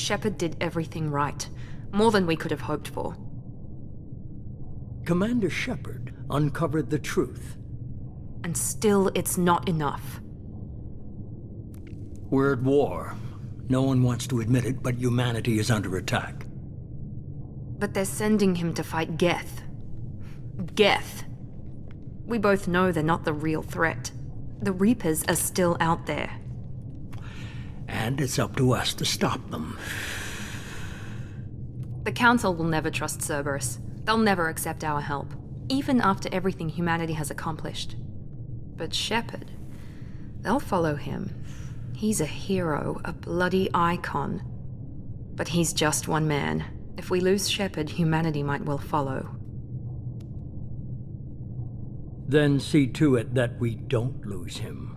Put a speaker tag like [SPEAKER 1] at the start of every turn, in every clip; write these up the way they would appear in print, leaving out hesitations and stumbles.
[SPEAKER 1] Shepard did everything right. More than we could have hoped for.
[SPEAKER 2] Commander Shepard uncovered the truth.
[SPEAKER 1] And still, it's not enough.
[SPEAKER 2] We're at war. No one wants to admit it, but humanity is under attack.
[SPEAKER 1] But they're sending him to fight Geth. Geth. We both know they're not the real threat. The Reapers are still out there.
[SPEAKER 2] And it's up to us to stop them.
[SPEAKER 1] The Council will never trust Cerberus. They'll never accept our help, even after everything humanity has accomplished. But Shepard, they'll follow him. He's a hero, a bloody icon. But he's just one man. If we lose Shepard, humanity might well follow.
[SPEAKER 2] Then see to it that we don't lose him.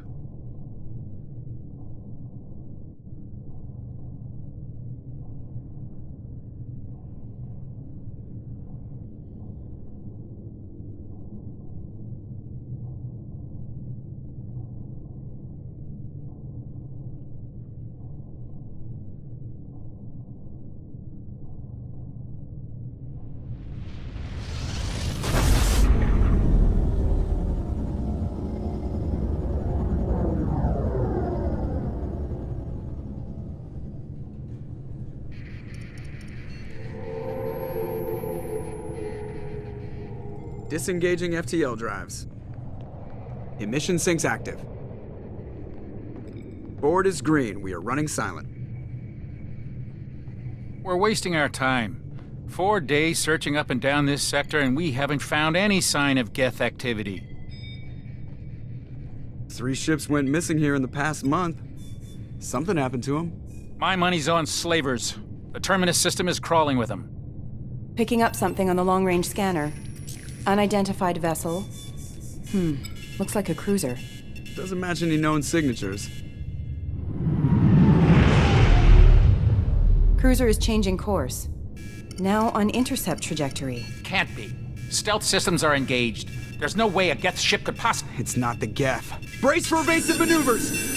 [SPEAKER 3] Disengaging FTL drives. Emission sinks active. Board is green. We are running silent.
[SPEAKER 4] We're wasting our time. 4 days searching up and down this sector, and we haven't found any sign of Geth activity.
[SPEAKER 3] 3 ships went missing here in the past month. Something happened to them.
[SPEAKER 4] My money's on slavers. The Terminus system is crawling with them.
[SPEAKER 5] Picking up something on the long-range scanner. Unidentified vessel. Looks like a cruiser.
[SPEAKER 3] Doesn't match any known signatures.
[SPEAKER 5] Cruiser is changing course. Now on intercept trajectory.
[SPEAKER 4] Can't be. Stealth systems are engaged. There's no way a Geth ship could possibly...
[SPEAKER 3] It's not the Geth. Brace for evasive maneuvers!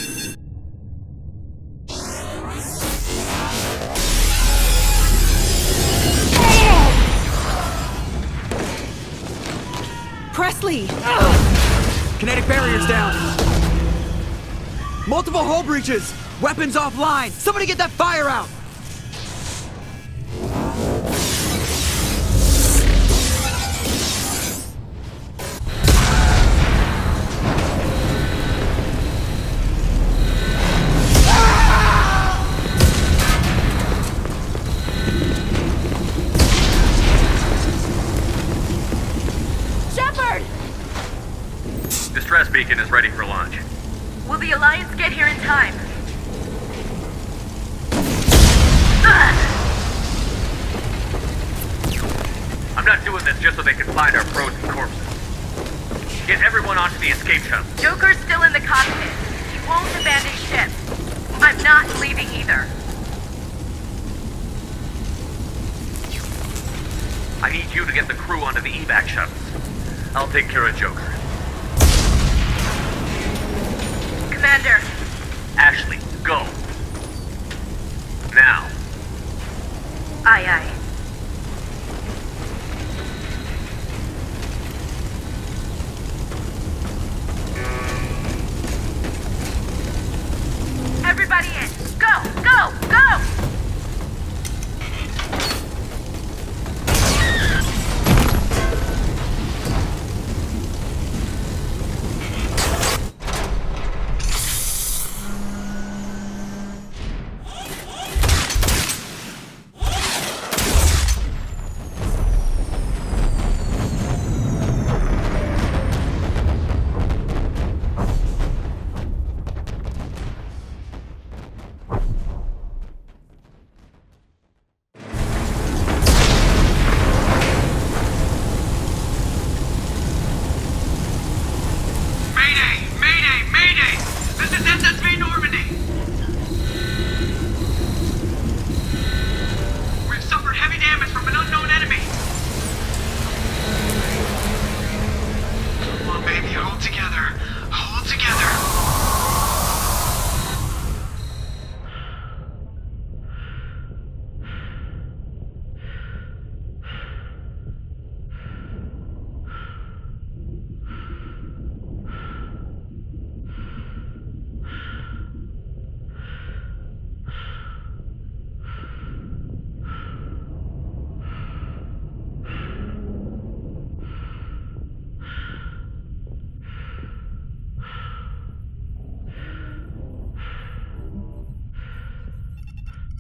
[SPEAKER 5] Presley!
[SPEAKER 3] Kinetic barriers down! Multiple hull breaches! Weapons offline! Somebody get that fire out!
[SPEAKER 6] Distress beacon is ready for launch.
[SPEAKER 7] Will the Alliance get here in time?
[SPEAKER 6] I'm not doing this just so they can find our frozen corpses. Get everyone onto the escape shuttle.
[SPEAKER 7] Joker's still in the cockpit. He won't abandon ship. I'm not leaving either.
[SPEAKER 6] I need you to get the crew onto the evac shuttles. I'll take care of Joker.
[SPEAKER 7] Commander.
[SPEAKER 6] Ashley, go. Now.
[SPEAKER 7] Aye, aye. Everybody in. Go, go, go!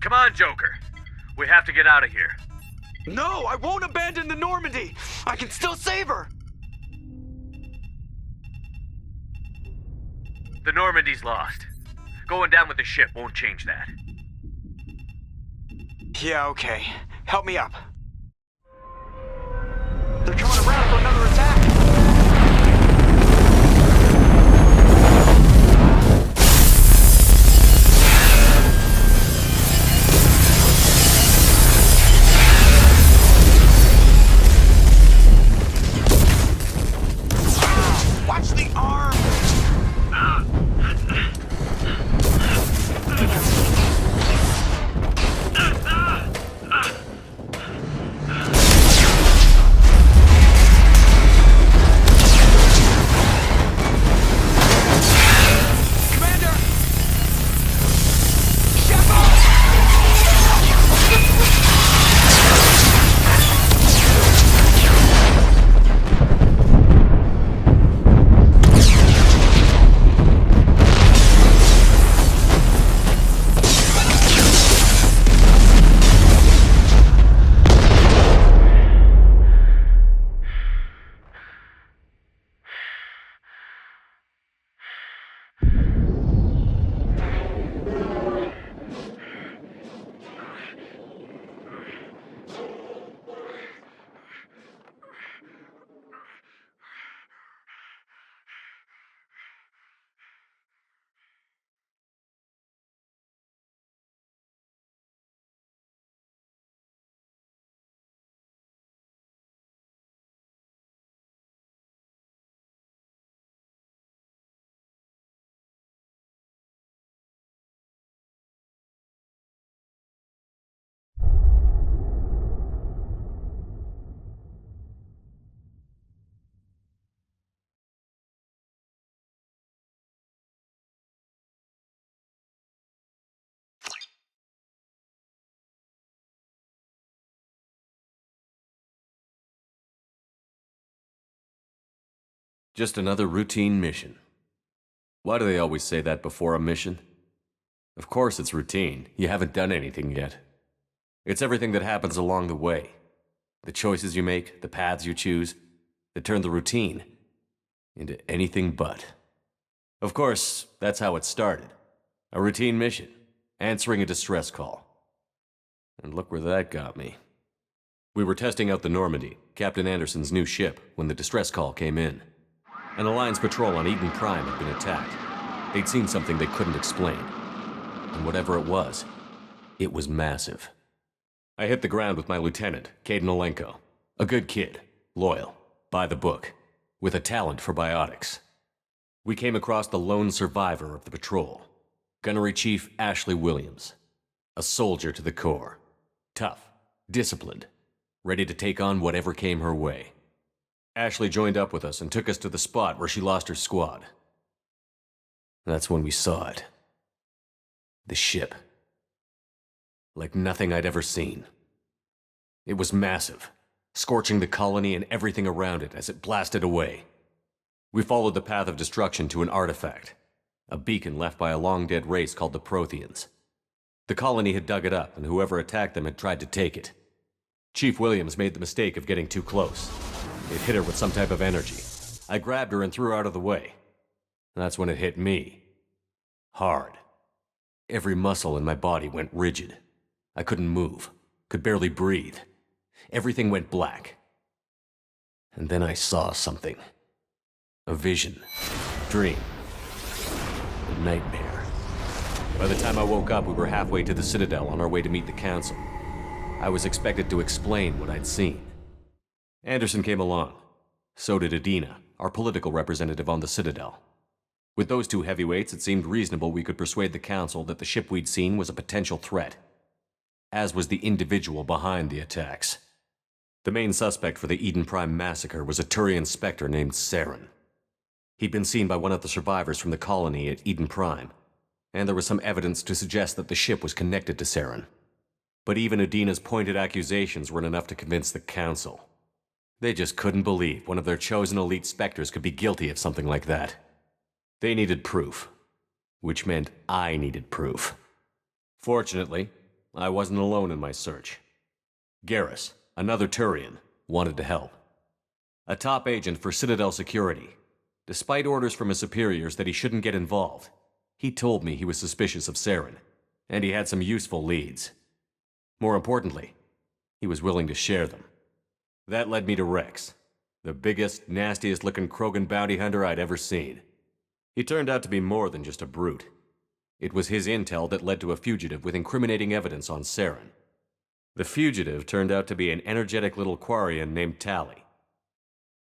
[SPEAKER 6] Come on, Joker. We have to get out of here.
[SPEAKER 3] No, I won't abandon the Normandy. I can still save her.
[SPEAKER 6] The Normandy's lost. Going down with the ship won't change that.
[SPEAKER 3] Yeah, okay. Help me up. They're coming around for another attack. Watch the arm!
[SPEAKER 8] Just another routine mission. Why do they always say that before a mission? Of course it's routine. You haven't done anything yet. It's everything that happens along the way. The choices you make, the paths you choose, that turn the routine into anything but. Of course, that's how it started. A routine mission, answering a distress call. And look where that got me. We were testing out the Normandy, Captain Anderson's new ship, when the distress call came in. An Alliance patrol on Eden Prime had been attacked. They'd seen something they couldn't explain. And whatever it was massive. I hit the ground with my lieutenant, Caden Olenko. A good kid, loyal, by the book, with a talent for biotics. We came across the lone survivor of the patrol, Gunnery Chief Ashley Williams. A soldier to the core. Tough, disciplined, ready to take on whatever came her way. Ashley joined up with us and took us to the spot where she lost her squad. That's when we saw it. The ship. Like nothing I'd ever seen. It was massive, scorching the colony and everything around it as it blasted away. We followed the path of destruction to an artifact, a beacon left by a long-dead race called the Protheans. The colony had dug it up, and whoever attacked them had tried to take it. Chief Williams made the mistake of getting too close. It hit her with some type of energy. I grabbed her and threw her out of the way. That's when it hit me. Hard. Every muscle in my body went rigid. I couldn't move, could barely breathe. Everything went black. And then I saw something. A vision. Dream. A nightmare. By the time I woke up, we were halfway to the Citadel on our way to meet the Council. I was expected to explain what I'd seen. Anderson came along. So did Adina, our political representative on the Citadel. With those two heavyweights, it seemed reasonable we could persuade the Council that the ship we'd seen was a potential threat, as was the individual behind the attacks. The main suspect for the Eden Prime massacre was a Turian Spectre named Saren. He'd been seen by one of the survivors from the colony at Eden Prime, and there was some evidence to suggest that the ship was connected to Saren. But even Adina's pointed accusations weren't enough to convince the Council. They just couldn't believe one of their chosen elite Spectres could be guilty of something like that. They needed proof, which meant I needed proof. Fortunately, I wasn't alone in my search. Garrus, another Turian, wanted to help. A top agent for Citadel Security. Despite orders from his superiors that he shouldn't get involved, he told me he was suspicious of Saren, and he had some useful leads. More importantly, he was willing to share them. That led me to Rex, the biggest, nastiest-looking Krogan bounty hunter I'd ever seen. He turned out to be more than just a brute. It was his intel that led to a fugitive with incriminating evidence on Saren. The fugitive turned out to be an energetic little Quarian named Tali.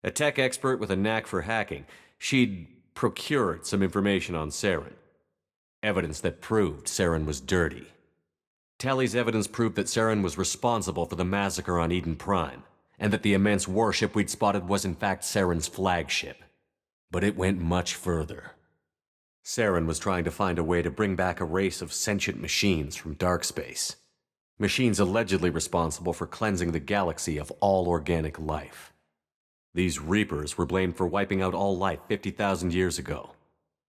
[SPEAKER 8] A tech expert with a knack for hacking, she'd procured some information on Saren. Evidence that proved Saren was dirty. Tali's evidence proved that Saren was responsible for the massacre on Eden Prime, and that the immense warship we'd spotted was in fact Saren's flagship. But it went much further. Saren was trying to find a way to bring back a race of sentient machines from dark space. Machines allegedly responsible for cleansing the galaxy of all organic life. These Reapers were blamed for wiping out all life 50,000 years ago,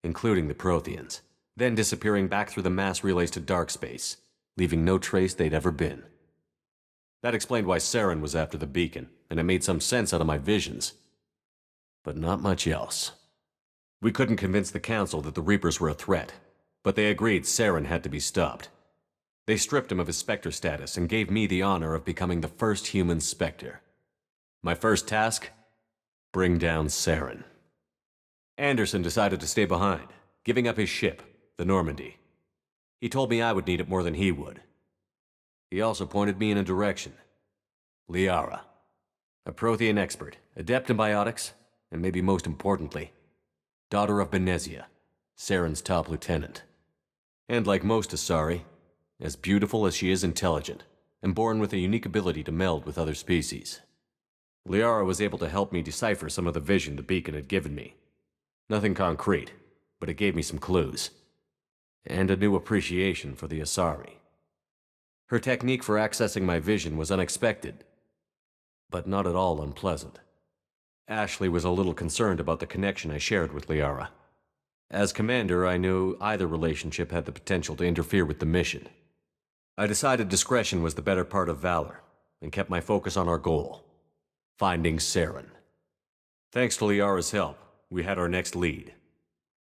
[SPEAKER 8] including the Protheans, then disappearing back through the mass relays to dark space, leaving no trace they'd ever been. That explained why Saren was after the beacon, and it made some sense out of my visions. But not much else. We couldn't convince the Council that the Reapers were a threat, but they agreed Saren had to be stopped. They stripped him of his Spectre status and gave me the honor of becoming the first human Spectre. My first task? Bring down Saren. Anderson decided to stay behind, giving up his ship, the Normandy. He told me I would need it more than he would. He also pointed me in a direction. Liara. A Prothean expert, adept in biotics, and maybe most importantly, daughter of Benezia, Saren's top lieutenant. And like most Asari, as beautiful as she is intelligent, and born with a unique ability to meld with other species. Liara was able to help me decipher some of the vision the beacon had given me. Nothing concrete, but it gave me some clues. And a new appreciation for the Asari. Her technique for accessing my vision was unexpected, but not at all unpleasant. Ashley was a little concerned about the connection I shared with Liara. As commander, I knew either relationship had the potential to interfere with the mission. I decided discretion was the better part of valor, and kept my focus on our goal, finding Saren. Thanks to Liara's help, we had our next lead,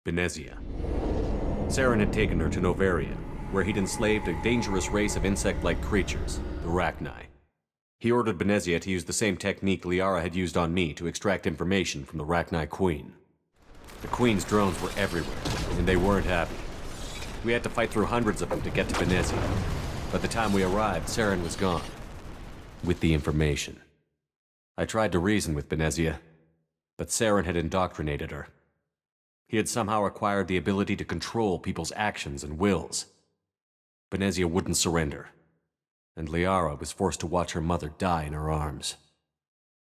[SPEAKER 8] Benezia. Saren had taken her to Novaria, where he'd enslaved a dangerous race of insect-like creatures, the Rachni. He ordered Benezia to use the same technique Liara had used on me to extract information from the Rachni Queen. The Queen's drones were everywhere, and they weren't happy. We had to fight through hundreds of them to get to Benezia. By the time we arrived, Saren was gone. With the information. I tried to reason with Benezia, but Saren had indoctrinated her. He had somehow acquired the ability to control people's actions and wills. Benezia wouldn't surrender, and Liara was forced to watch her mother die in her arms.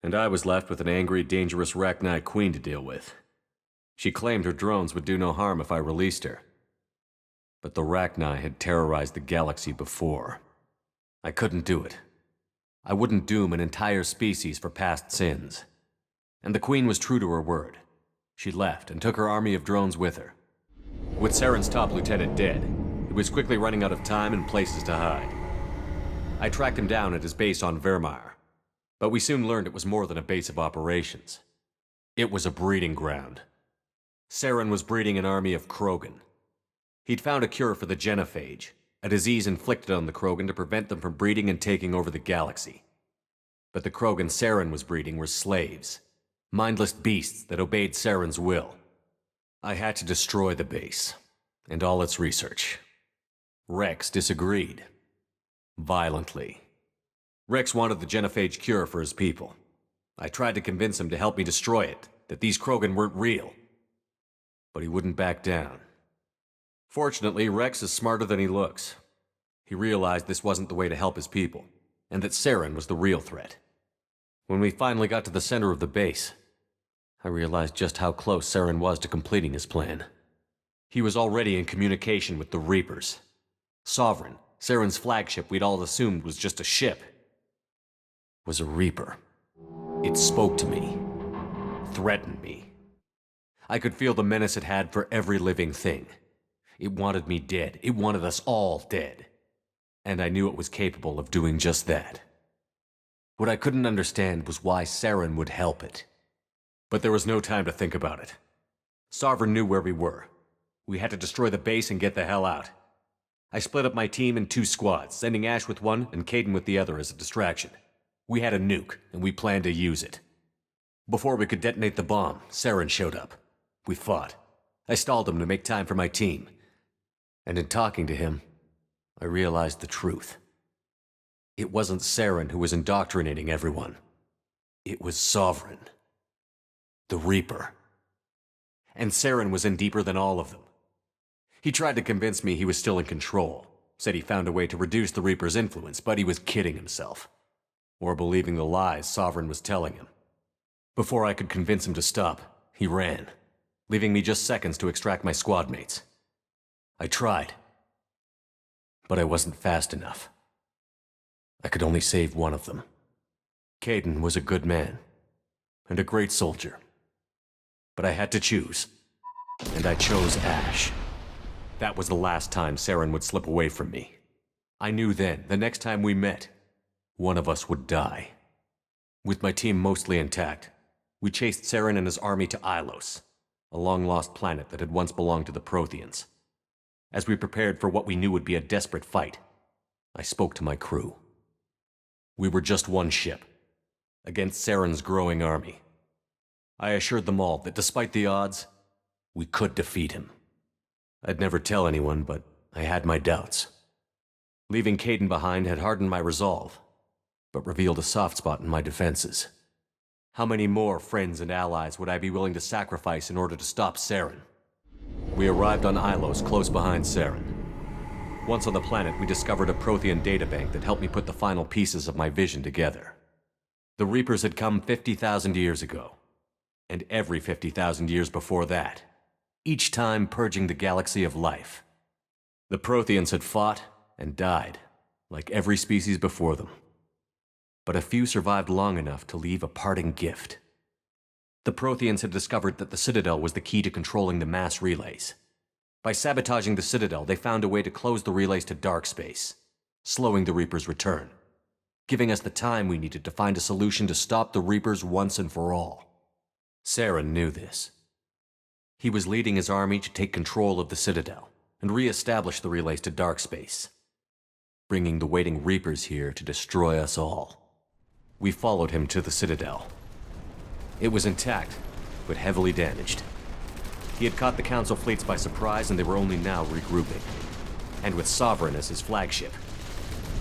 [SPEAKER 8] And I was left with an angry, dangerous Rachni Queen to deal with. She claimed her drones would do no harm if I released her. But the Rachni had terrorized the galaxy before. I couldn't do it. I wouldn't doom an entire species for past sins. And the Queen was true to her word. She left and took her army of drones with her. With Saren's top lieutenant dead, he was quickly running out of time and places to hide. I tracked him down at his base on Vermeer, but we soon learned it was more than a base of operations. It was a breeding ground. Saren was breeding an army of Krogan. He'd found a cure for the genophage, a disease inflicted on the Krogan to prevent them from breeding and taking over the galaxy. But the Krogan Saren was breeding were slaves, mindless beasts that obeyed Saren's will. I had to destroy the base, and all its research. Rex disagreed. Violently. Rex wanted the genophage cure for his people. I tried to convince him to help me destroy it, that these Krogan weren't real. But he wouldn't back down. Fortunately, Rex is smarter than he looks. He realized this wasn't the way to help his people, and that Saren was the real threat. When we finally got to the center of the base, I realized just how close Saren was to completing his plan. He was already in communication with the Reapers. Sovereign, Saren's flagship we'd all assumed was just a ship, was a Reaper. It spoke to me, threatened me. I could feel the menace it had for every living thing. It wanted me dead. It wanted us all dead. and I knew it was capable of doing just that. What I couldn't understand was why Saren would help it. But there was no time to think about it. Sovereign knew where we were. We had to destroy the base and get the hell out. I split up my team in 2 squads, sending Ash with one and Kaidan with the other as a distraction. We had a nuke, and we planned to use it. Before we could detonate the bomb, Saren showed up. We fought. I stalled him to make time for my team. And in talking to him, I realized the truth. It wasn't Saren who was indoctrinating everyone. It was Sovereign. The Reaper. And Saren was in deeper than all of them. He tried to convince me he was still in control, said he found a way to reduce the Reaper's influence, but he was kidding himself. Or believing the lies Sovereign was telling him. Before I could convince him to stop, he ran, leaving me just seconds to extract my squad mates. I tried, but I wasn't fast enough. I could only save one of them. Kaidan was a good man, and a great soldier. But I had to choose, and I chose Ash. That was the last time Saren would slip away from me. I knew then, the next time we met, one of us would die. With my team mostly intact, we chased Saren and his army to Ilos, a long-lost planet that had once belonged to the Protheans. As we prepared for what we knew would be a desperate fight, I spoke to my crew. We were just one ship, against Saren's growing army. I assured them all that despite the odds, we could defeat him. I'd never tell anyone, but I had my doubts. Leaving Kaidan behind had hardened my resolve, but revealed a soft spot in my defenses. How many more friends and allies would I be willing to sacrifice in order to stop Saren? We arrived on Ilos close behind Saren. Once on the planet, we discovered a Prothean databank that helped me put the final pieces of my vision together. The Reapers had come 50,000 years ago, and every 50,000 years before that, each time purging the galaxy of life. The Protheans had fought and died, like every species before them. But a few survived long enough to leave a parting gift. The Protheans had discovered that the Citadel was the key to controlling the mass relays. By sabotaging the Citadel, they found a way to close the relays to dark space, slowing the Reaper's return, giving us the time we needed to find a solution to stop the Reapers once and for all. Saren knew this. He was leading his army to take control of the Citadel and re-establish the relays to dark space, bringing the waiting Reapers here to destroy us all. We followed him to the Citadel. It was intact, but heavily damaged. He had caught the Council fleets by surprise, and they were only now regrouping. And with Sovereign as his flagship,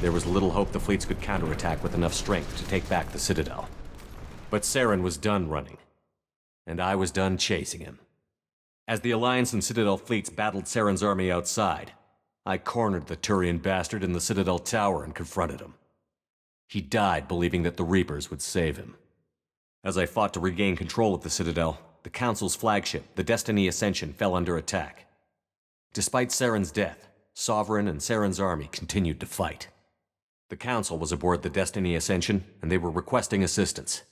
[SPEAKER 8] there was little hope the fleets could counterattack with enough strength to take back the Citadel. But Saren was done running, and I was done chasing him. As the Alliance and Citadel fleets battled Saren's army outside, I cornered the Turian bastard in the Citadel tower and confronted him. He died believing that the Reapers would save him. As I fought to regain control of the Citadel, the Council's flagship, the Destiny Ascension, fell under attack. Despite Saren's death, Sovereign and Saren's army continued to fight. The Council was aboard the Destiny Ascension, and they were requesting assistance.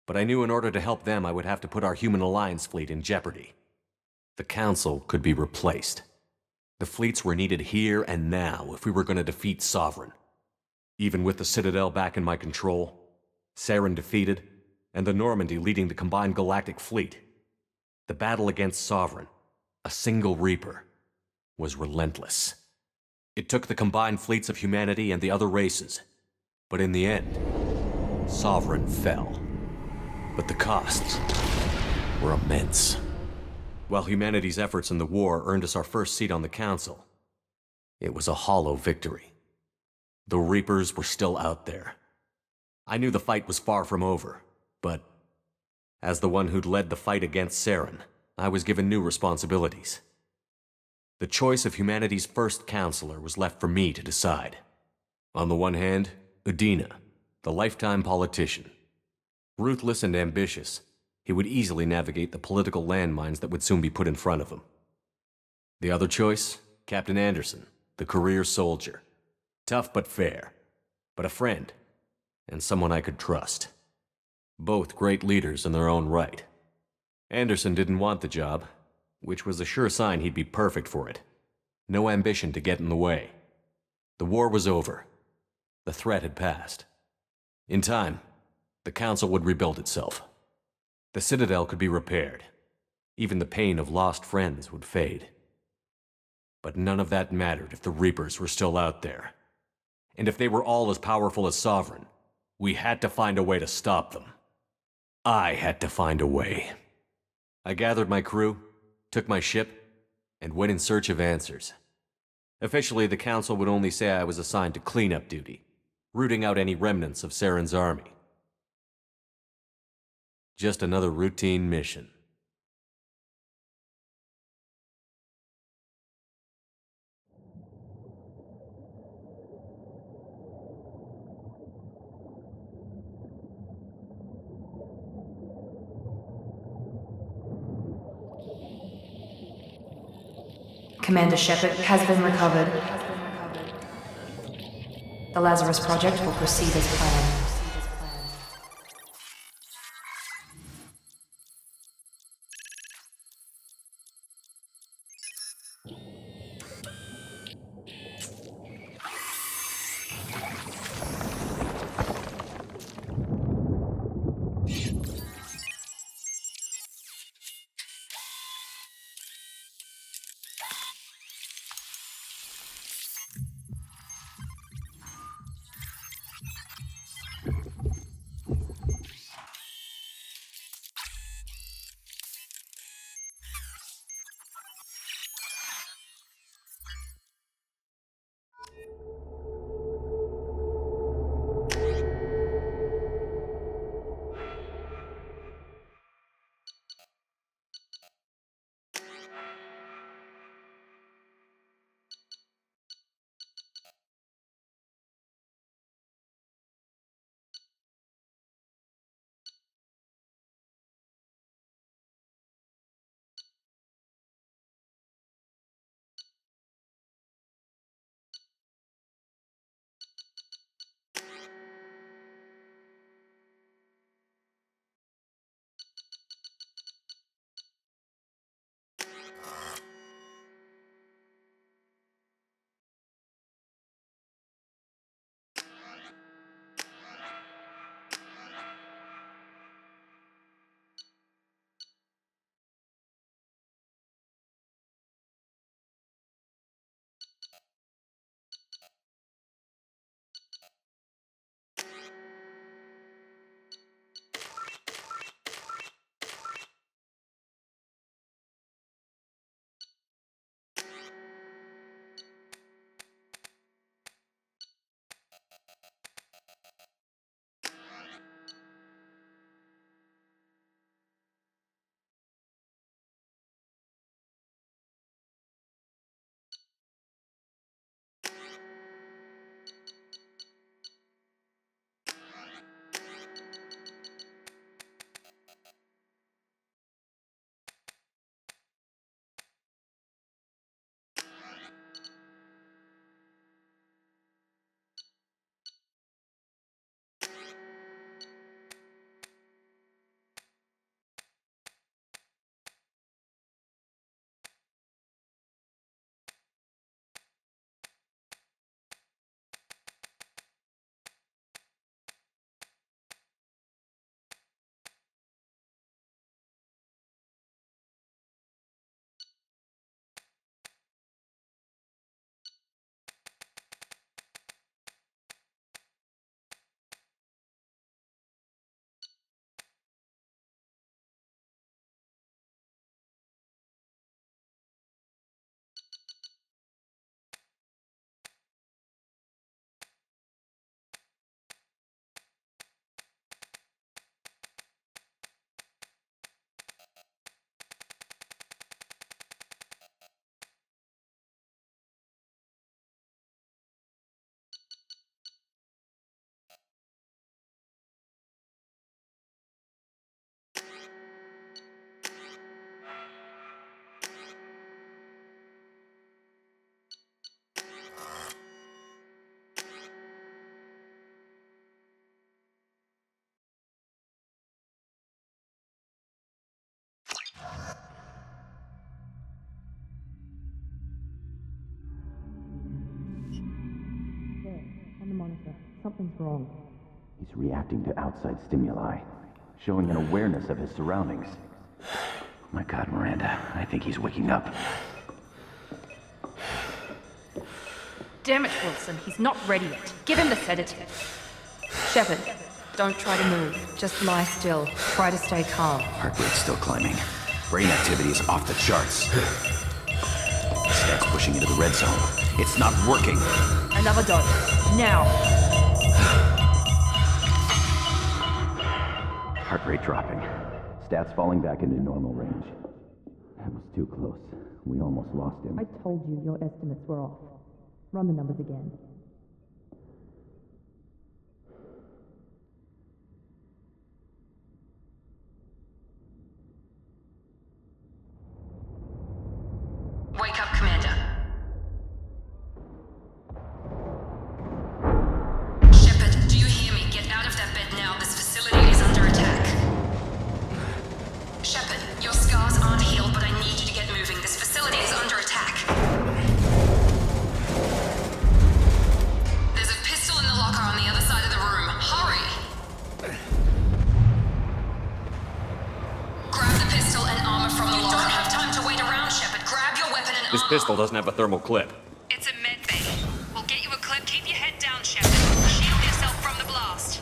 [SPEAKER 8] But I knew in order to help them, I would have to put our Human Alliance fleet in jeopardy. The Council could be replaced. The fleets were needed here and now if we were going to defeat Sovereign. Even with the Citadel back in my control, Saren defeated, and the Normandy leading the combined galactic fleet, the battle against Sovereign, a single Reaper, was relentless. It took the combined fleets of humanity and the other races, but in the end, Sovereign fell. But the costs were immense. While humanity's efforts in the war earned us our first seat on the Council, it was a hollow victory. The Reapers were still out there. I knew the fight was far from over, but as the one who'd led the fight against Saren, I was given new responsibilities. The choice of humanity's first counselor was left for me to decide. On the one hand, Udina, the lifetime politician. Ruthless and ambitious, he would easily navigate the political landmines that would soon be put in front of him. The other choice, Captain Anderson, the career soldier. Tough but fair, but a friend, and someone I could trust. Both great leaders in their own right. Anderson didn't want the job, which was a sure sign he'd be perfect for it. No ambition to get in the way. The war was over. The threat had passed. In time, the Council would rebuild itself. The Citadel could be repaired. Even the pain of lost friends would fade. But none of that mattered if the Reapers were still out there. And if they were all as powerful as Sovereign, we had to find a way to stop them. I had to find a way. I gathered my crew, took my ship, and went in search of answers. Officially, the Council would only say I was assigned to cleanup duty, rooting out any remnants of Saren's army. Just another routine mission.
[SPEAKER 1] Commander Shepard has been recovered. The Lazarus Project will proceed as planned. Something's wrong.
[SPEAKER 9] He's reacting to outside stimuli, showing an awareness of his surroundings. My God, Miranda, I think he's waking up.
[SPEAKER 1] Damn it, Wilson, he's not ready yet. Give him the sedative. Shepard, don't try to move. Just lie still. Try to stay calm.
[SPEAKER 9] Heart rate's still climbing. Brain activity is off the charts. Stats pushing into the red zone. It's not working.
[SPEAKER 1] Another dose. Now.
[SPEAKER 9] Heart rate dropping. Stats falling back into normal range. That was too close. We almost lost him.
[SPEAKER 1] I told you your estimates were off. Run the numbers again.
[SPEAKER 10] Wake up, Commander. Shepard, do you hear me? Get out of that bed now. This facility is under attack. Shepard, your scars aren't healed, but I need you to get moving. This facility is under attack. There's a pistol in the locker on the other side of the room. Hurry! Grab the pistol and armor from the locker. You don't have time to wait around, Shepard. Grab your weapon and
[SPEAKER 8] This
[SPEAKER 10] armor.
[SPEAKER 8] pistol doesn't have a thermal clip.
[SPEAKER 7] It's a med bay. We'll get you a clip. Keep your head down, Shepard. Shield yourself from the blast.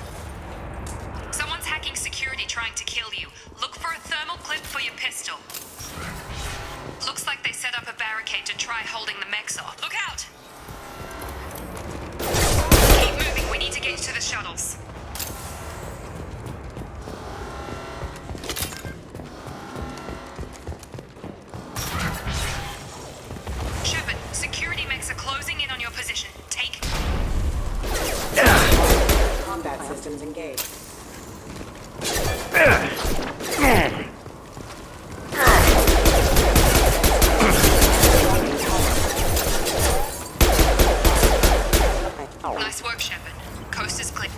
[SPEAKER 7] Someone's hacking security trying to kill you. Look for a thermal clip for your pistol. Looks like they set up a barricade to try holding the mechs off. Look out! Keep moving. We need to get you to the shuttles. Shepard, security mechs are closing in on your position. Take...
[SPEAKER 5] Combat systems engaged.
[SPEAKER 7] Nice work, Shepard. Coast is clear.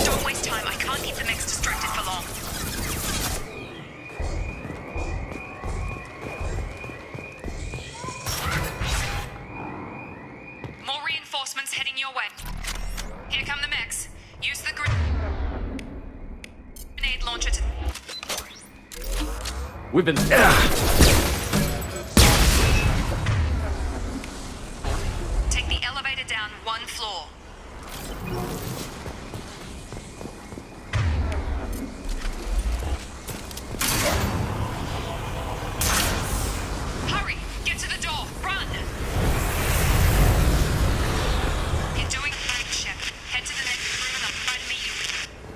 [SPEAKER 7] Don't waste time. I can't keep the mechs distracted for long. More reinforcements heading your way. Here come the mechs. Use the grenade launcher to...
[SPEAKER 8] We've been...
[SPEAKER 7] Take the elevator down one floor. Hurry! Get to the door! Run! You're doing great, Shepard. Head to the next room and I'll try to meet you.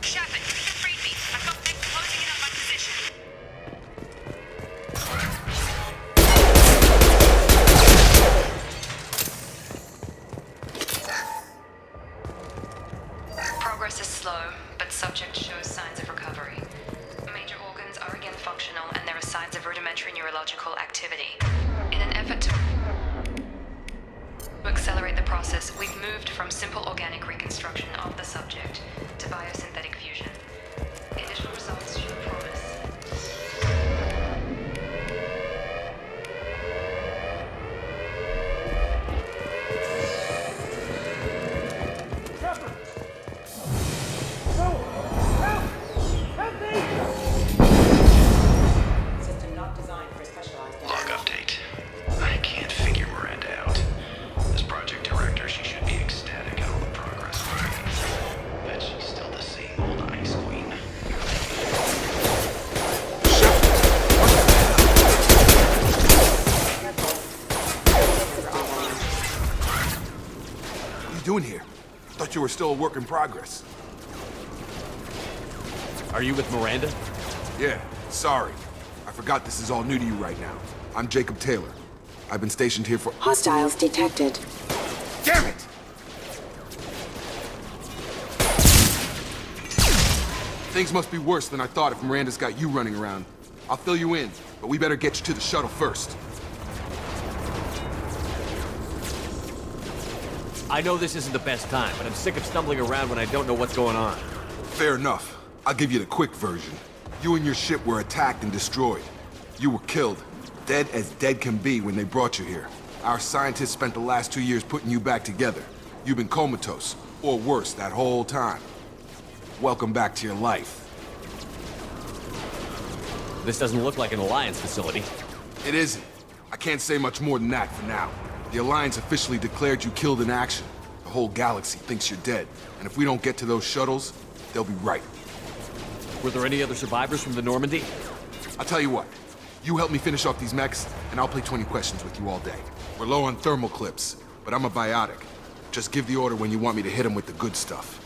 [SPEAKER 7] Shepard, read me. I've got them closing in on my position.
[SPEAKER 10] Progress is slow, but subject shows signs of recovery. Major organs are again functional, and there are signs of rudimentary neurological activity. In an effort to accelerate the process, we've moved from simple organic reconstruction of the subject to biosynthetic fusion. Initial results should promise.
[SPEAKER 5] System not designed for specialized
[SPEAKER 11] Log update. I can't figure Miranda out. As project director, she should be ecstatic at all the progress. Bet she's still the same old ice queen.
[SPEAKER 12] What are you doing here? I thought you were still a work in progress.
[SPEAKER 8] Are you with Miranda?
[SPEAKER 12] Yeah, sorry. I forgot this is all new to you right now. I'm Jacob Taylor. I've been stationed here for...
[SPEAKER 5] Hostiles detected.
[SPEAKER 12] Damn it! Things must be worse than I thought if Miranda's got you running around. I'll fill you in, but we better get you to the shuttle first.
[SPEAKER 8] I know this isn't the best time, but I'm sick of stumbling around when I don't know what's going on.
[SPEAKER 12] Fair enough. I'll give you the quick version. You and your ship were attacked and destroyed. You were killed. Dead as dead can be when they brought you here. Our scientists spent the last 2 years putting you back together. You've been comatose, or worse, that whole time. Welcome back to your life.
[SPEAKER 8] This doesn't look like an Alliance facility.
[SPEAKER 12] It isn't. I can't say much more than that for now. The Alliance officially declared you killed in action. The whole galaxy thinks you're dead, and if we don't get to those shuttles, they'll be right.
[SPEAKER 8] Were there any other survivors from the Normandy?
[SPEAKER 12] I'll tell you what. You help me finish off these mechs, and I'll play 20 questions with you all day. We're low on thermal clips, but I'm a biotic. Just give the order when you want me to hit them with the good stuff.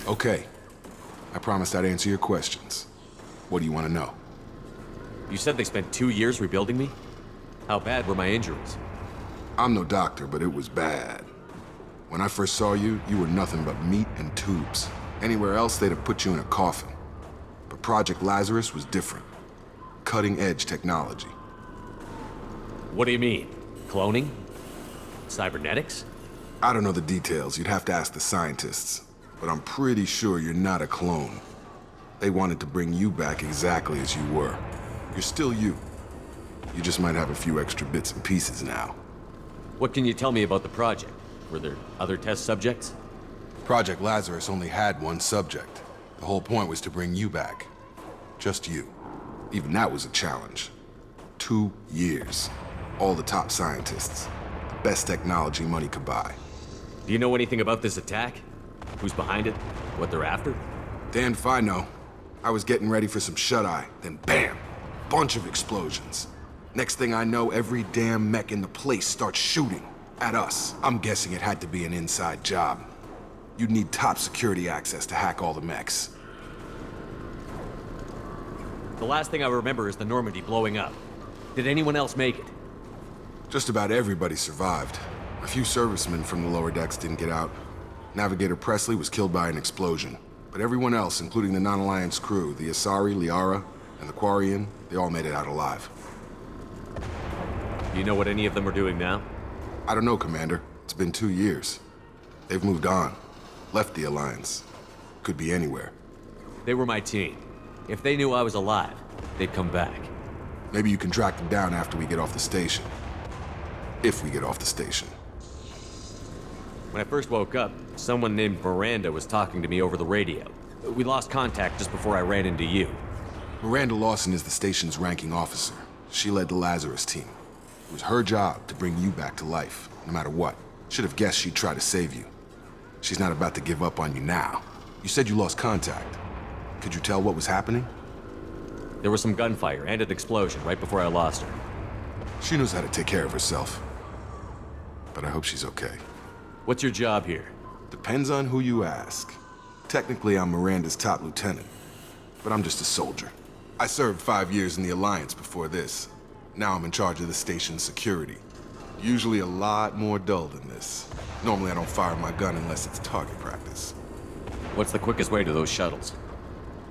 [SPEAKER 12] Okay. I promised I'd answer your questions. What do you want to know?
[SPEAKER 8] You said they spent 2 years rebuilding me? How bad were my injuries?
[SPEAKER 12] I'm no doctor, but it was bad. When I first saw you, you were nothing but meat and tubes. Anywhere else, they'd have put you in a coffin. But Project Lazarus was different. Cutting-edge technology.
[SPEAKER 8] What do you mean? Cloning? Cybernetics?
[SPEAKER 12] I don't know the details. You'd have to ask the scientists. But I'm pretty sure you're not a clone. They wanted to bring you back exactly as you were. You're still you. You just might have a few extra bits and pieces now.
[SPEAKER 8] What can you tell me about the project? Were there other test subjects?
[SPEAKER 12] Project Lazarus only had one subject. The whole point was to bring you back. Just you. Even that was a challenge. 2 years. All the top scientists. The best technology money could buy.
[SPEAKER 8] Do you know anything about this attack? Who's behind it? What they're after?
[SPEAKER 12] Damned if I know. I was getting ready for some shut-eye, then bam! Bunch of explosions. Next thing I know, every damn mech in the place starts shooting at us. I'm guessing it had to be an inside job. You'd need top security access to hack all the mechs.
[SPEAKER 8] The last thing I remember is the Normandy blowing up. Did anyone else make it?
[SPEAKER 12] Just about everybody survived. A few servicemen from the lower decks didn't get out. Navigator Presley was killed by an explosion. But everyone else, including the non-Alliance crew, the Asari, Liara, and the Quarian, they all made it out alive.
[SPEAKER 8] Do you know what any of them are doing now?
[SPEAKER 12] I don't know, Commander. It's been 2 years. They've moved on. Left the Alliance. Could be anywhere.
[SPEAKER 8] They were my team. If they knew I was alive, they'd come back.
[SPEAKER 12] Maybe you can track them down after we get off the station. If we get off the station.
[SPEAKER 8] When I first woke up, someone named Miranda was talking to me over the radio. We lost contact just before I ran into you.
[SPEAKER 12] Miranda Lawson is the station's ranking officer. She led the Lazarus team. It was her job to bring you back to life, no matter what. Should have guessed she'd try to save you. She's not about to give up on you now. You said you lost contact. Could you tell what was happening?
[SPEAKER 8] There was some gunfire and an explosion right before I lost her.
[SPEAKER 12] She knows how to take care of herself. But I hope she's okay.
[SPEAKER 8] What's your job here?
[SPEAKER 12] Depends on who you ask. Technically, I'm Miranda's top lieutenant. But I'm just a soldier. I served 5 years in the Alliance before this. Now I'm in charge of the station's security. Usually a lot more dull than this. Normally I don't fire my gun unless it's target practice.
[SPEAKER 8] What's the quickest way to those shuttles?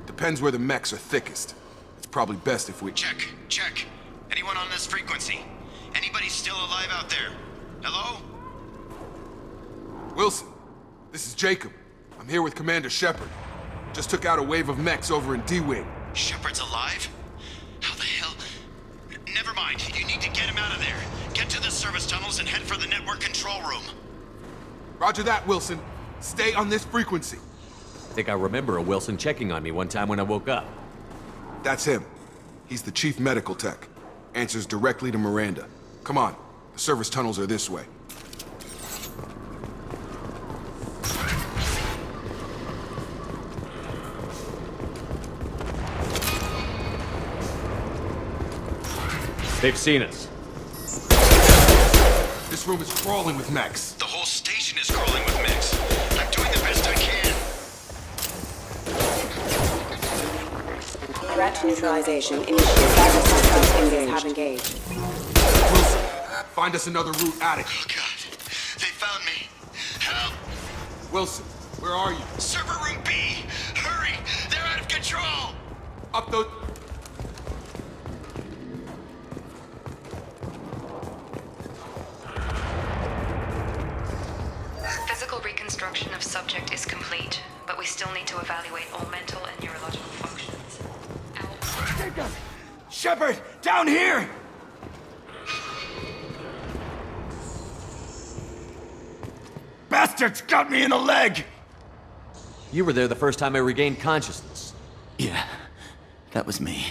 [SPEAKER 12] Depends where the mechs are thickest. It's probably best if we...
[SPEAKER 11] Check. Anyone on this frequency? Anybody still alive out there? Hello?
[SPEAKER 12] Wilson, this is Jacob. I'm here with Commander Shepard. Just took out a wave of mechs over in D-Wing.
[SPEAKER 11] Shepard's alive? How the hell? Never mind. You need to get him out of there. Get to the service tunnels and head for the network control room.
[SPEAKER 12] Roger that, Wilson. Stay on this frequency.
[SPEAKER 8] I think I remember a Wilson checking on me one time when I woke up.
[SPEAKER 12] That's him. He's the chief medical tech. Answers directly to Miranda. Come on. The service tunnels are this way.
[SPEAKER 8] They've seen us.
[SPEAKER 12] This This room is crawling with mechs.
[SPEAKER 11] The whole station is crawling with mechs. I'm doing the best I can.
[SPEAKER 13] Threat neutralization initiated. Battle systems have engaged.
[SPEAKER 12] Wilson, find us another route out of here.
[SPEAKER 11] Oh God, they found me. Help!
[SPEAKER 12] Wilson, where are you?
[SPEAKER 11] Server room B! Hurry! They're out of control!
[SPEAKER 12] Up those...
[SPEAKER 10] Physical reconstruction of subject is complete, but we still need to evaluate all mental and neurological functions.
[SPEAKER 11] Shepard, down here! Bastards got me in the leg!
[SPEAKER 8] You were there the first time I regained consciousness.
[SPEAKER 14] Yeah, that was me.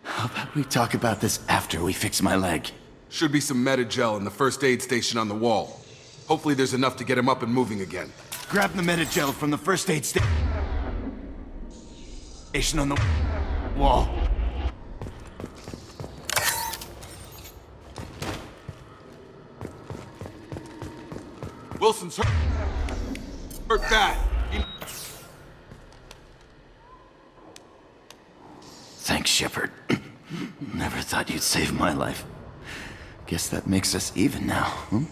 [SPEAKER 14] How about we talk about this after we fix my leg?
[SPEAKER 12] Should be some Metagel in the first aid station on the wall. Hopefully there's enough to get him up and moving again.
[SPEAKER 14] Grab the Metagel from the first aid station on the wall.
[SPEAKER 12] Wilson's hurt bad.
[SPEAKER 14] Thanks, Shepard. Never thought you'd save my life. Guess that makes us even now, hmm?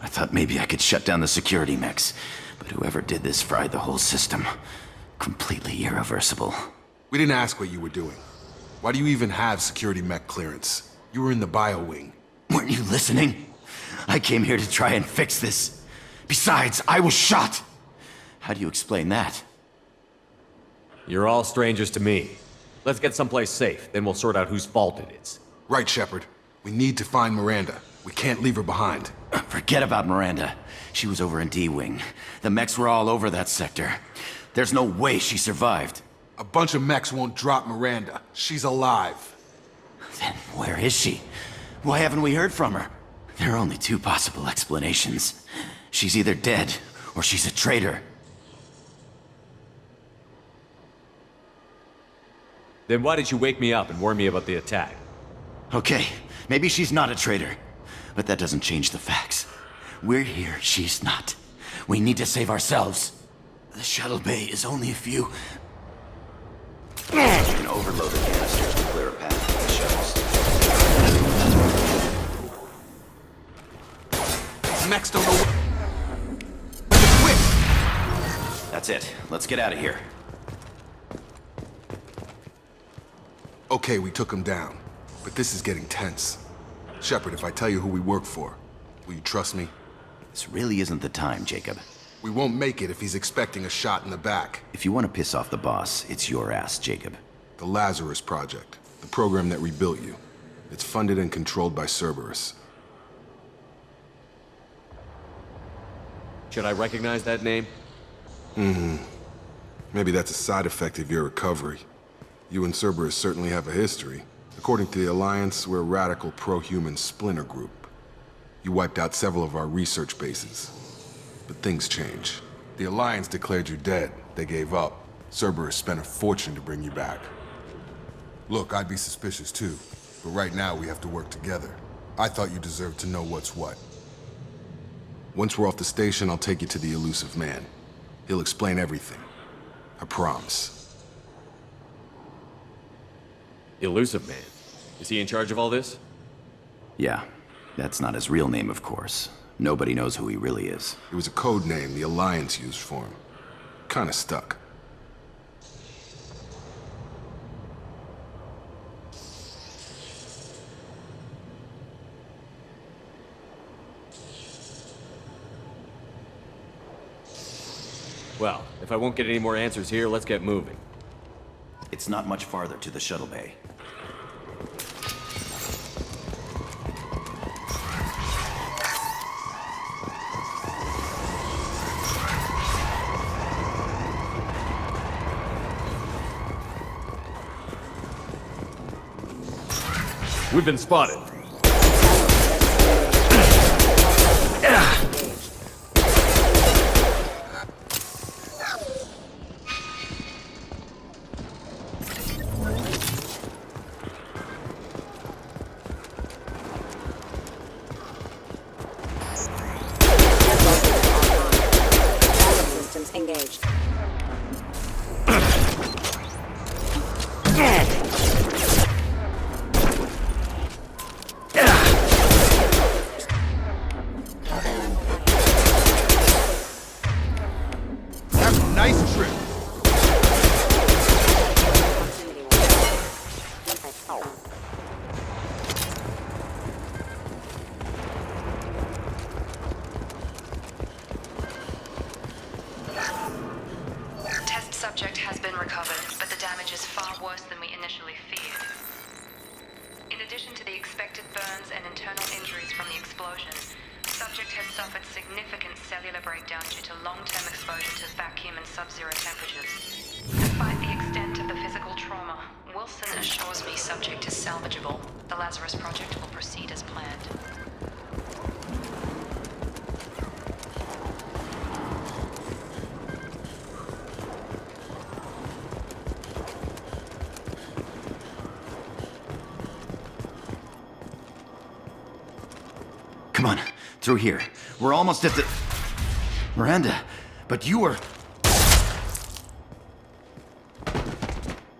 [SPEAKER 14] I thought maybe I could shut down the security mechs, but whoever did this fried the whole system. Completely irreversible.
[SPEAKER 12] We didn't ask what you were doing. Why do you even have security mech clearance? You were in the bio wing.
[SPEAKER 14] Weren't you listening? I came here to try and fix this. Besides, I was shot! How do you explain that?
[SPEAKER 8] You're all strangers to me. Let's get someplace safe, then we'll sort out whose fault it is.
[SPEAKER 12] Right, Shepard. We need to find Miranda. We can't leave her behind.
[SPEAKER 14] Forget about Miranda. She was over in D-Wing. The mechs were all over that sector. There's no way she survived.
[SPEAKER 12] A bunch of mechs won't drop Miranda. She's alive.
[SPEAKER 14] Then where is she? Why haven't we heard from her? There are only two possible explanations. She's either dead, or she's a traitor.
[SPEAKER 8] Then why did you wake me up and warn me about the attack?
[SPEAKER 14] Okay, maybe she's not a traitor, but that doesn't change the facts. We're here, she's not. We need to save ourselves. The shuttle bay is only a few... You can overload the canisters to clear a path for the shuttles.
[SPEAKER 12] Mechs don't know what...
[SPEAKER 14] That's it. Let's get out of here.
[SPEAKER 12] Okay, we took him down. But this is getting tense. Shepard, if I tell you who we work for, will you trust me?
[SPEAKER 14] This really isn't the time, Jacob.
[SPEAKER 12] We won't make it if he's expecting a shot in the back.
[SPEAKER 14] If you want to piss off the boss, it's your ass, Jacob.
[SPEAKER 12] The Lazarus Project. The program that rebuilt you. It's funded and controlled by Cerberus.
[SPEAKER 8] Should I recognize that name?
[SPEAKER 12] Maybe that's a side effect of your recovery. You and Cerberus certainly have a history. According to the Alliance, we're a radical pro-human splinter group. You wiped out several of our research bases. But things change. The Alliance declared you dead. They gave up. Cerberus spent a fortune to bring you back. Look, I'd be suspicious too. But right now we have to work together. I thought you deserved to know what's what. Once we're off the station, I'll take you to the Elusive Man. He'll explain everything. I promise.
[SPEAKER 8] Elusive Man? Is he in charge of all this?
[SPEAKER 14] Yeah. That's not his real name, of course. Nobody knows who he really is.
[SPEAKER 12] It was a code name the Alliance used for him. Kinda stuck.
[SPEAKER 8] Well, if I won't get any more answers here, let's get moving.
[SPEAKER 14] It's not much farther to the shuttle bay.
[SPEAKER 8] We've been spotted.
[SPEAKER 10] been recovered, but the damage is far worse than we initially feared. In addition to the expected burns and internal injuries from the explosion, subject has suffered significant cellular breakdown due to long-term exposure to vacuum and sub-zero temperatures. Despite the extent of the physical trauma, Wilson assures me subject is salvageable. The Lazarus Project will proceed as planned.
[SPEAKER 14] Come on, through here. We're almost at the... Miranda, but you were...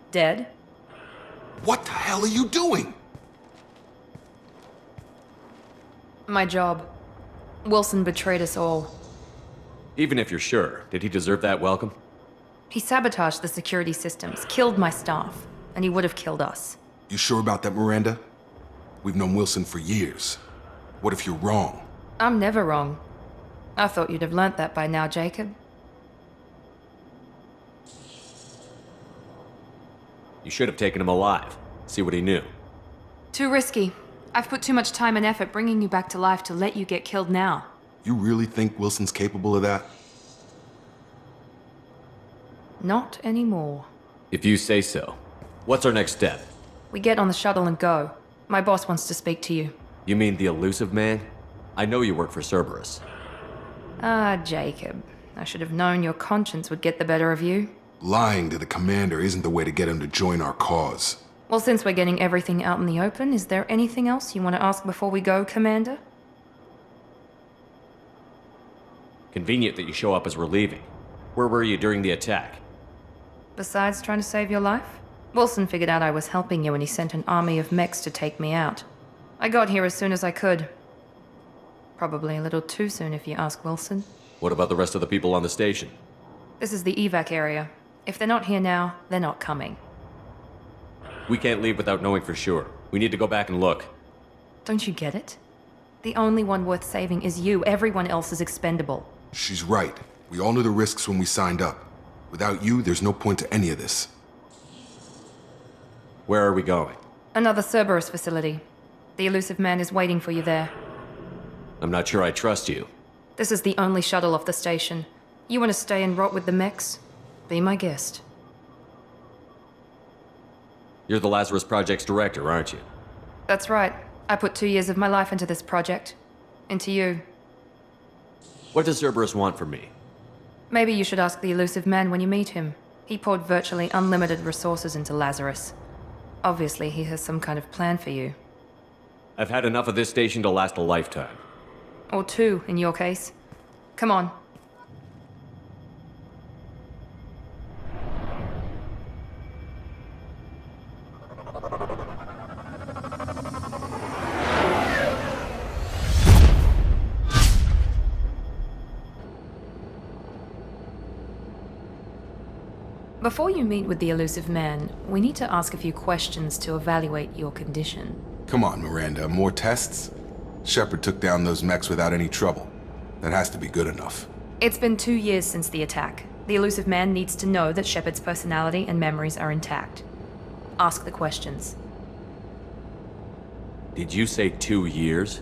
[SPEAKER 1] Dead?
[SPEAKER 12] What the hell are you doing?
[SPEAKER 1] My job. Wilson betrayed us all.
[SPEAKER 8] Even if you're sure, did he deserve that welcome?
[SPEAKER 1] He sabotaged the security systems, killed my staff, and he would have killed us.
[SPEAKER 12] You sure about that, Miranda? We've known Wilson for years. What if you're wrong?
[SPEAKER 1] I'm never wrong. I thought you'd have learnt that by now, Jacob.
[SPEAKER 8] You should have taken him alive. See what he knew.
[SPEAKER 1] Too risky. I've put too much time and effort bringing you back to life to let you get killed now.
[SPEAKER 12] You really think Wilson's capable of that?
[SPEAKER 1] Not anymore.
[SPEAKER 8] If you say so. What's our next step?
[SPEAKER 1] We get on the shuttle and go. My boss wants to speak to you.
[SPEAKER 8] You mean the elusive man? I know you work for Cerberus.
[SPEAKER 1] Ah, Jacob. I should have known your conscience would get the better of you.
[SPEAKER 12] Lying to the commander isn't the way to get him to join our cause.
[SPEAKER 1] Well, since we're getting everything out in the open, is there anything else you want to ask before we go, Commander?
[SPEAKER 8] Convenient that you show up as we're leaving. Where were you during the attack?
[SPEAKER 1] Besides trying to save your life? Wilson figured out I was helping you and he sent an army of mechs to take me out. I got here as soon as I could. Probably a little too soon if you ask Wilson.
[SPEAKER 8] What about the rest of the people on the station?
[SPEAKER 1] This is the evac area. If they're not here now, they're not coming.
[SPEAKER 8] We can't leave without knowing for sure. We need to go back and look.
[SPEAKER 1] Don't you get it? The only one worth saving is you. Everyone else is expendable.
[SPEAKER 12] She's right. We all knew the risks when we signed up. Without you, there's no point to any of this.
[SPEAKER 8] Where are we going?
[SPEAKER 1] Another Cerberus facility. The elusive man is waiting for you there.
[SPEAKER 8] I'm not sure I trust you.
[SPEAKER 1] This is the only shuttle off the station. You want to stay and rot with the mechs? Be my guest.
[SPEAKER 8] You're the Lazarus Project's director, aren't you?
[SPEAKER 1] That's right. I put 2 years of my life into this project. Into you.
[SPEAKER 8] What does Cerberus want from me?
[SPEAKER 1] Maybe you should ask the elusive man when you meet him. He poured virtually unlimited resources into Lazarus. Obviously, he has some kind of plan for you.
[SPEAKER 8] I've had enough of this station to last a lifetime.
[SPEAKER 1] Or 2, in your case. Come on. Before you meet with the elusive man, we need to ask a few questions to evaluate your condition.
[SPEAKER 12] Come on, Miranda, more tests? Shepard took down those mechs without any trouble. That has to be good enough.
[SPEAKER 1] It's been 2 years since the attack. The elusive man needs to know that Shepard's personality and memories are intact. Ask the questions.
[SPEAKER 8] Did you say 2 years?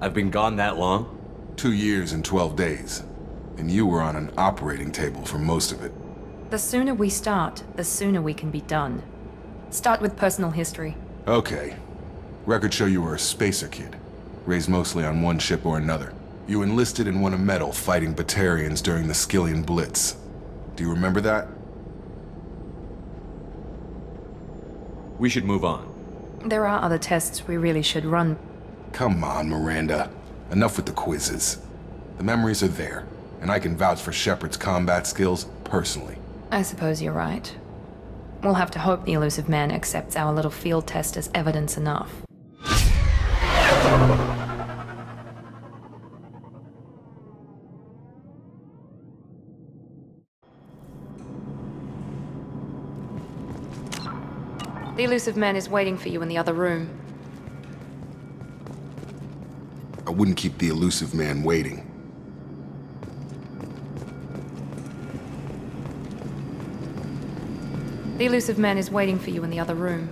[SPEAKER 8] I've been gone that long?
[SPEAKER 12] 2 years and 12 days. And you were on an operating table for most of it.
[SPEAKER 1] The sooner we start, the sooner we can be done. Start with personal history.
[SPEAKER 12] Okay. Records show you were a spacer kid. Raised mostly on one ship or another. You enlisted and won a medal fighting Batarians during the Skillian Blitz. Do you remember that?
[SPEAKER 8] We should move on.
[SPEAKER 1] There are other tests we really should run.
[SPEAKER 12] Come on, Miranda. Enough with the quizzes. The memories are there, and I can vouch for Shepard's combat skills personally.
[SPEAKER 1] I suppose you're right. We'll have to hope the elusive man accepts our little field test as evidence enough. The elusive man is waiting for you in the other room.
[SPEAKER 12] I wouldn't keep the elusive man waiting.
[SPEAKER 1] The elusive man is waiting for you in the other room.